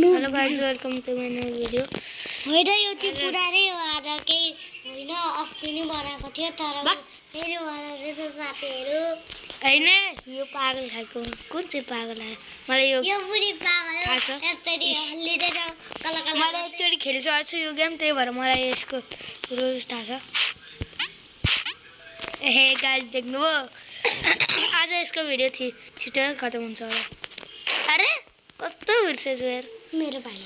Hello guys welcome to my new video. होइन यो चाहिँ पुरानै हो, आज केही होइन, अस्ति नै बनाएको थियो तर फेरि बनाएर साथीहरू हैन यो पागल खालको कुन चाहिँ पागल आयो मलाई यो पुरी पागल हो यस्तरी हल्लिँदैन कला कला। मलाई एकचोटि खेलिसकेको छु यो गेम, त्यही भएर मलाई यसको रुल्स थाहा छ। ए गाइस देख्नुभयो आज यसको भिडियो छिटो खतम हुन्छ होला। अरे कस्तो बिर्सेछु यार मेरो भाइ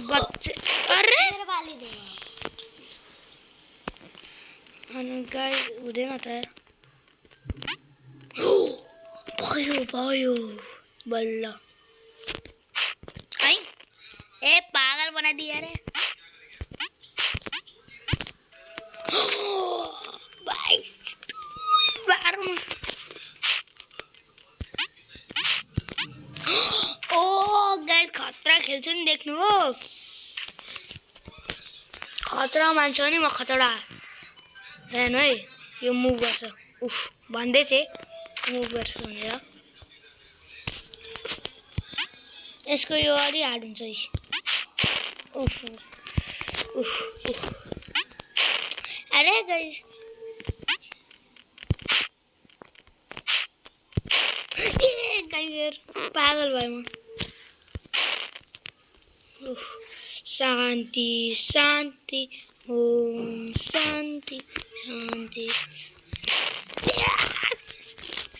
बच्चे। अरे मेरो भाइले दे अनि गाइस हुँदैन त यार। भयो भयो बल्ल है ए पागल बनाइदिए अरे ओ गाइस खतरा खेल्छु नि, देख्नु हो खतरा मान्छे हो नि म, खतरा हेर्नु है यो मुभ गर्छ। उफ भन्दै थिएँ मुभ गर्छ भनेर। यसको यो अलि हार्ड हुन्छ। उफ उफ उफ अरे गाइस पागल भयो म। शान्ति शान्ति ओम शान्ति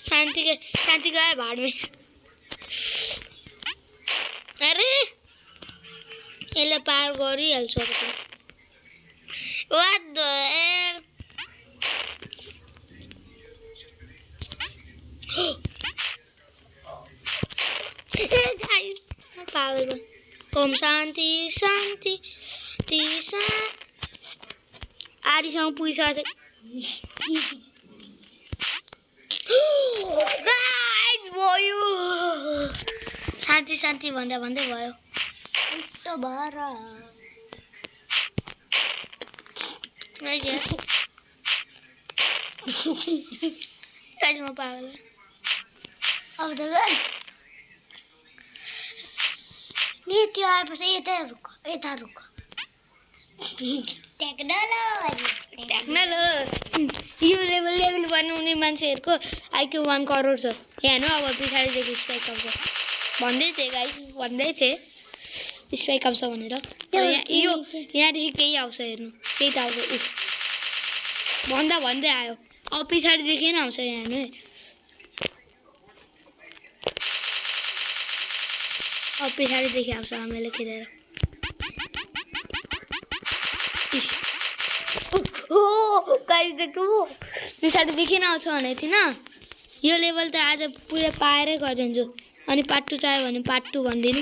शान्ति शान्ति गयो भाडमै। अरे यसले पार गरिहाल्छु अब। What the hell? पागल भयो। ओम शान्ति शान्ति आधीसम्म पुगिसकेको भयो। शान्ति शान्ति भन्दा भन्दै भयो गाइस म पागल भएँ। अब त नि त्यो आएपछि यता रुक टेक्नोलोजी यो लेभल बनाउने मान्छेहरूको आइक्यू 1 करोड छ। यहाँ हेर्नु अब पछाडिदेखि स्पाइक आउँछ भन्दै थिएँ गाइस, भन्दै थिएँ स्पाइक आउँछ भनेर। यो यहाँदेखि केही आउँछ, हेर्नु केही त आउँछ। उफ भन्दै आयो। अब पछाडिदेखि नै आउँछ। यहाँ हेर्नु है अब पछाडिदेखि आउँछ हामीले खेलेर। गाइस देख्नु पछाडिदेखि नै आउँछ भनेको थिइनँ। यो लेभल त आज पुरै पाएरै गरिदिन्छु। अनि पार्ट 2 चाहियो भने पार्ट 2 भनिदिनु।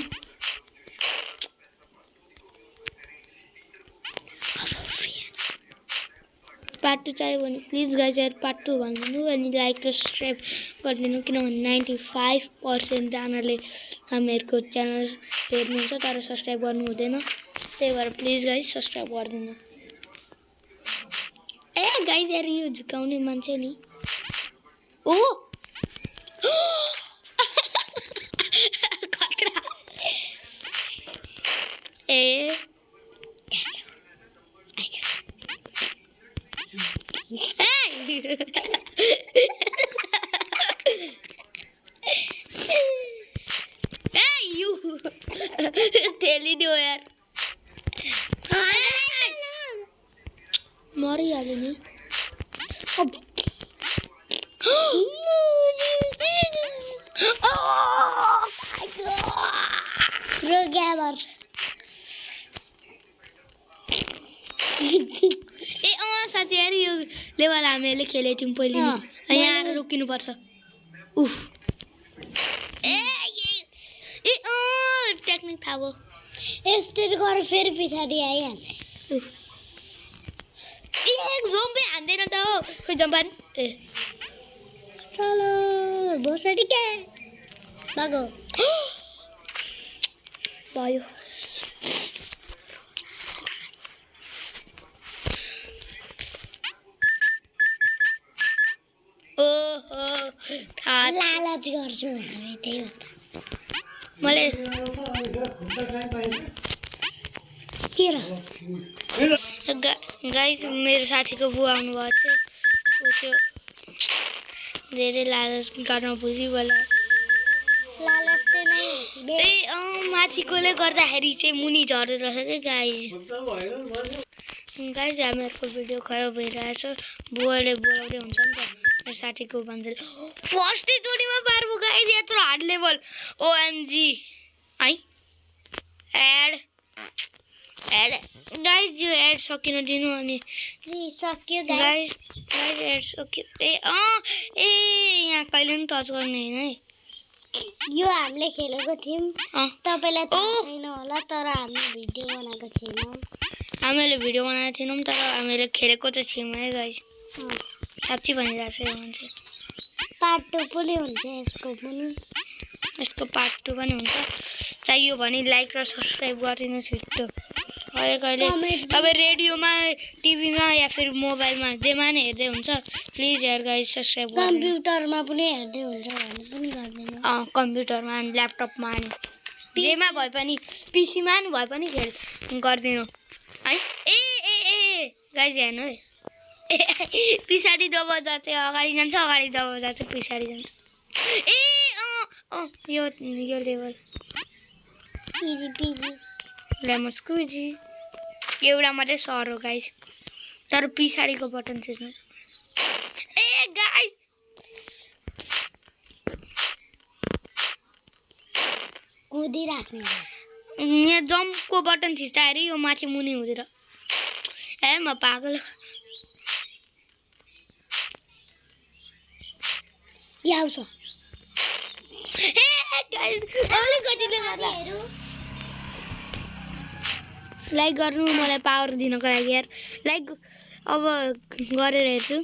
पार्ट 2 चाहियो भने प्लिज गाइस यार पार्ट 2 भनिदिनु। अनि लाइक र सब्सक्राइब गरिदिनु, किनभने 95% जनाले हामीहरूको च्यानल हेर्नुहुन्छ तर सब्सक्राइब गर्नु हुँदैन। त्यही भएर प्लिज गाइस सब्सक्राइब गरिदिनु। ए गाइस यार यो झुकाउने मान्छे नि। ओ खतरा ए ठेलिदियो यार, मरिहाल्यो नि। साँच्चै यार यो लेभल हामीले खेलेको थियौँ पहिले नि। यहाँ आएर रोकिनुपर्छ। उफ टेक्निक थाहा भयो। यस्तरी गरेर फेरि पछाडि आइहाल्छ। जोम्बे हान्दैन त हो खोइ जम्पान। ए चलो भोसडी के भागो भयो। ओहो लालच गर्छौँ हामी, त्यही भएर मलाई गाइस मेरो साथीको बुवा आउनु भएको थियो ऊ त्यो धेरै लालच गर्न बुझी होला लालच चाहिँ नै ए माथिकोले गर्दाखेरि चाहिँ मुनि झर्दो रहेछ के गाइस हामीहरूको भिडियो खराब भइरहेछ बुवाले बोलाउँदै हुन्छ नि त मेरो साथीको भन्छ फर्स्ट जोडीमा पार्बो गाइस यत्रो हार्ड लेभल ओएमजी है एड गाइस यो एड सकिन दिनु अनि जी सक्यो गाइस एड सक्यो ए यहाँ कहिले पनि टच गर्ने हैन है यो हामीले खेलेको थियौँ तपाईलाई थाहा छैन होला तर हामीले भिडियो बनाएको छैनौँ हामीले भिडियो बनाएको थिएनौँ तर हामीले खेलेको त थियौँ है गाइस साँच्ची भनिरहेको छ यो मान्छे पार्ट 2 पनि हुन्छ यसको पार्ट 2 पनि हुन्छ चाहियो भने लाइक र सब्स्क्राइब गरिदिनु छिट्टो कहिले तपाईँ रेडियोमा टिभीमा या फिर मोबाइलमा जेमा नै हेर्दै हुन्छ प्लिज हेयर गाइस सब्स्क्राइब कम्प्युटरमा पनि हेर्दै हुन्छ भने पनि गर्दिनु कम्प्युटरमा अनि ल्यापटपमा अनि जेमा भए पनि पीसीमा नि भए पनि गरिदिनु है ए गाइस हेर्नु है पछाडि दब जान्छ अगाडि जान्छ अगाडि दब जान्छ पछाडि जान्छ यो लेभल इजी पिजी लेमन स्क्विजी एउटा मात्रै सर हो गाइस तर पछाडिको बटन थिच्नु ए गाइस कुदिराख्नु यहाँ जम्पको बटन थिच्दाखेरि यो माथि मुनि हुँदैन ए म पागल आउँछ लाइक गर्नु मलाई पावर दिनको लागि यार लाइक अब गरेर हेर्छु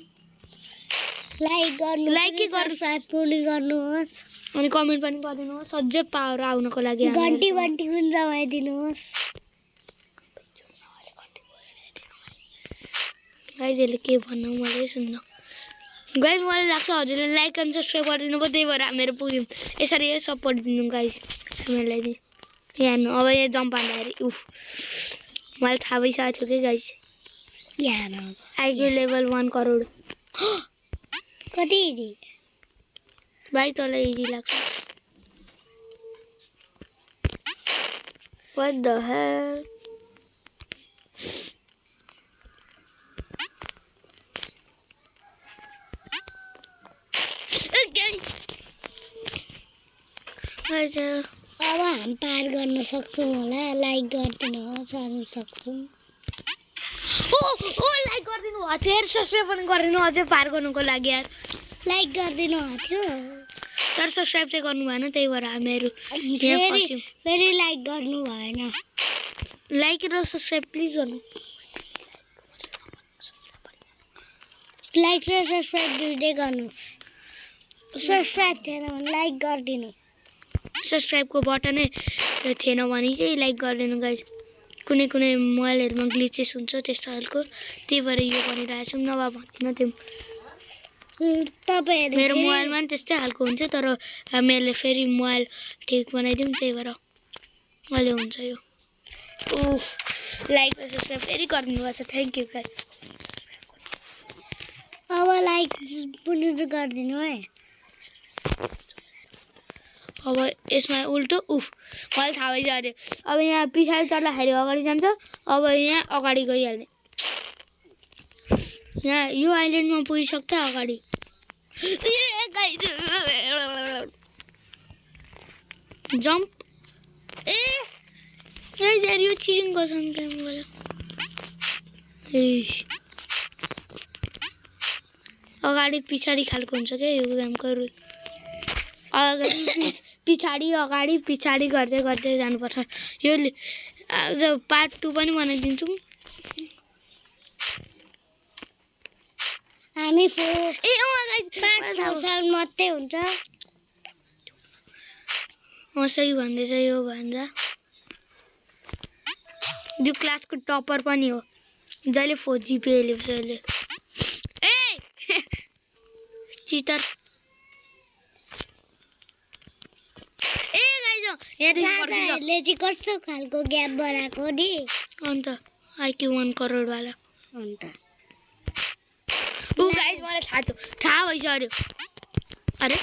लाइक गर्नु लाइक के सब्स्क्राइब पनि गर्नुहोस् अनि कमेन्ट पनि गरिदिनुहोस् अझै पावर आउनको लागि घन्टी पनि दबाइदिनुहोस् गाइस यसले के भन्नु मलाई सुन्न गाइस मलाई लाग्छ हजुरले लाइक एन्ड सब्स्क्राइब गरिदिनु भयो त्यही भएर मेरो पुग्यौँ यसरी सपोर्ट दिनु गाइस हामीलाई यहाँ अब यहाँ जम्प हान्दाखेरि उफ मलाई थाहा भइसकेको थियो कि गाइस यहाँ आइक्यू लेभल 1 करोड कति इजी भाइ तँलाई इजी लाग्छ What the hell? अब हामी पार गर्न सक्छौँ होला लाइक गरिदिनुहोस् अनि सक्छौँ लाइक गरिदिनु भएको थियो यार सब्स्क्राइब पनि गरिदिनु अझै पार गर्नुको लागि यार लाइक गरिदिनु भएको थियो तर सब्स्क्राइब चाहिँ गर्नु भएन त्यही भएर हामीहरू फेरि लाइक गर्नु भएन लाइक र सब्स्क्राइब प्लिज गर्नु लाइक र सब्स्क्राइब दुईटै गर्नु सब्स्क्राइब थिएन भने लाइक गरिदिनु सब्स्क्राइबको बटनै थिएन भने चाहिँ लाइक गरिदिनु गाइस कुनै कुनै मोबाइलहरूमा ग्लिचेस हुन्छ त्यस्तो खालको त्यही भएर यो भनिरहेछौँ नभए भन्दिनँ त्यो तपाईँहरू मेरो मोबाइलमा पनि त्यस्तै खालको हुन्छ तर हामीहरूले फेरि मोबाइल ठिक बनाइदिउँ त्यही भएर अहिले हुन्छ यो लाइक र सब्स्क्राइब फेरि गरिदिनु भएको छ थ्याङ्क यू गाइस अब लाइक पनि गरिदिनु है अब यसमा उल्टो मलाई थाहा भइसक्यो अब यहाँ पछाडि चढ्दाखेरि अगाडि जान्छ अब यहाँ अगाडि गइहाल्ने यहाँ यो आइल्यान्डमा पुगिसक्छ अगाडि जम्प यार यो चिटिङ गर्छ गेमबाट अगाडि पछाडि खालको हुन्छ क्या यो गेमको रुल अगाडि पछाडि अगाडि पछाडि गर्दै गर्दै जानुपर्छ यो पार्ट 2 पनि बनाइदिन्छौँ हामी मात्रै हुन्छ सही भन्दैछ यो भनेर यो क्लासको टपर पनि हो जहिले 4 GPA ल्याउँछ यसले चिटर यहाँदेखि फर्किन्छ दादाहरूले चाहिँ कस्तो खालको ग्याप बनाएको नि अन्त आइक्यू 1 करोडवाला अन्त ऊ गाइस मलाई थाहा भइसक्यो अरे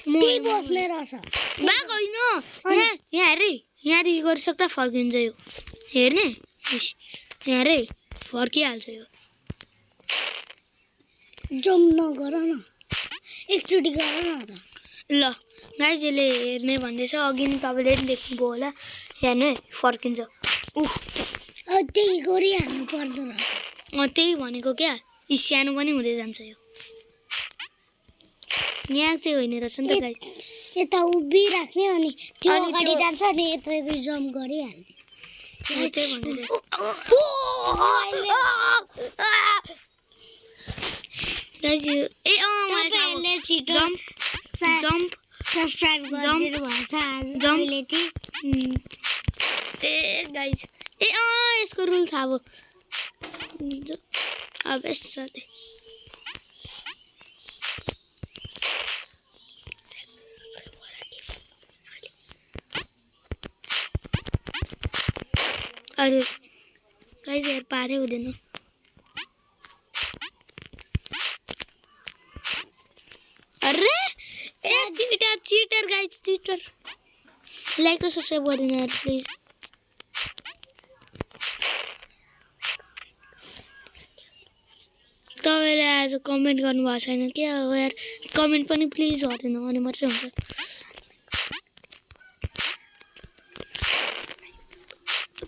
त्यही बस्ने रहेछ बाग होइन यहाँ हेरे यहाँदेखि गरिसक्दा फर्किन्छ यो हेर्ने यहाँ रे फर्किहाल्छ यो जम्प नगर न एकचोटि गर न त ल गाइस यसले हेर्ने भन्दैछ अघि नि तपाईँले पनि देख्नुभयो होला हेर्नु है फर्किन्छ त्यही गरिहाल्नु पर्दो रहेछ त्यही भनेको क्या यी सानो पनि हुँदै जान्छ यो यहाँ चाहिँ होइन रहेछ नि त गाइस यता उभिराख्ने अनि त्यो अनि अगाडि त्यो- जान्छ अनि यता जम्प गरिहाल्ने त्यही भनेर गाइस ए तपाईँहरूले छिटो जम्प जम्प सब्सक्राइब गरिदिनु भएछ अहिले चाहिँ ए गाइस ए यसको रुल थाहा भयो अब यसले अरे गाइस यार पारै हुँदैन अरे ए चीटर गाइस चीटर लाइक र सब्सक्राइब गरिदिनु यार प्लिज तपाईँले आज कमेन्ट गर्नुभएको छैन क्या हो यार कमेन्ट पनि प्लिज गरिदिनु अनि मात्रै हुन्छ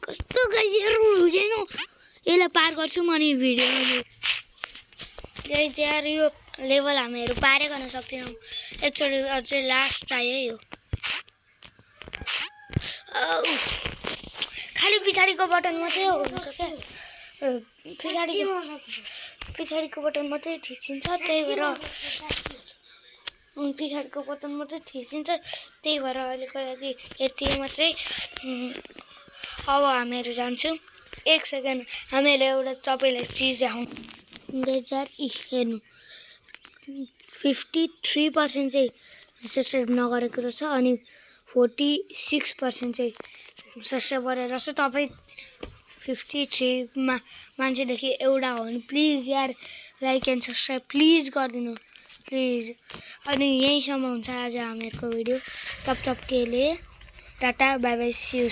कस्तो गाइस यार हुँदैन यसलाई पार गर्छु म अनि भिडियो गाइस यार यो लेभल हामीहरू पारै गर्न सक्दैनौँ एकचोटि अझै लास्ट ट्राई है यो खालि पछाडिको बटन मात्रै हुन्छ क्या पछाडिको बटन मात्रै थिचिन्छ त्यही भएर पछाडिको बटन मात्रै थिचिन्छ त्यही भएर अहिलेको लागि यति मात्रै अब हामीहरू जान्छौँ 1 सेकेन्ड हामीले एउटा तपाईँलाई चिज देखाउँ हेर्नु 53% चाहिँ सब्सक्राइब नगरेको रहेछ अनि 46% चाहिँ सब्सक्राइब गरेर रहेछ तपाईँ 53 मान्छेदेखि एउटा हो भने प्लिज यार लाइक एन्ड सब्सक्राइब प्लिज गरिदिनु प्लिज अनि यहीँसम्म हुन्छ आज हामीहरूको भिडियो तब के लिए tata bye bye see you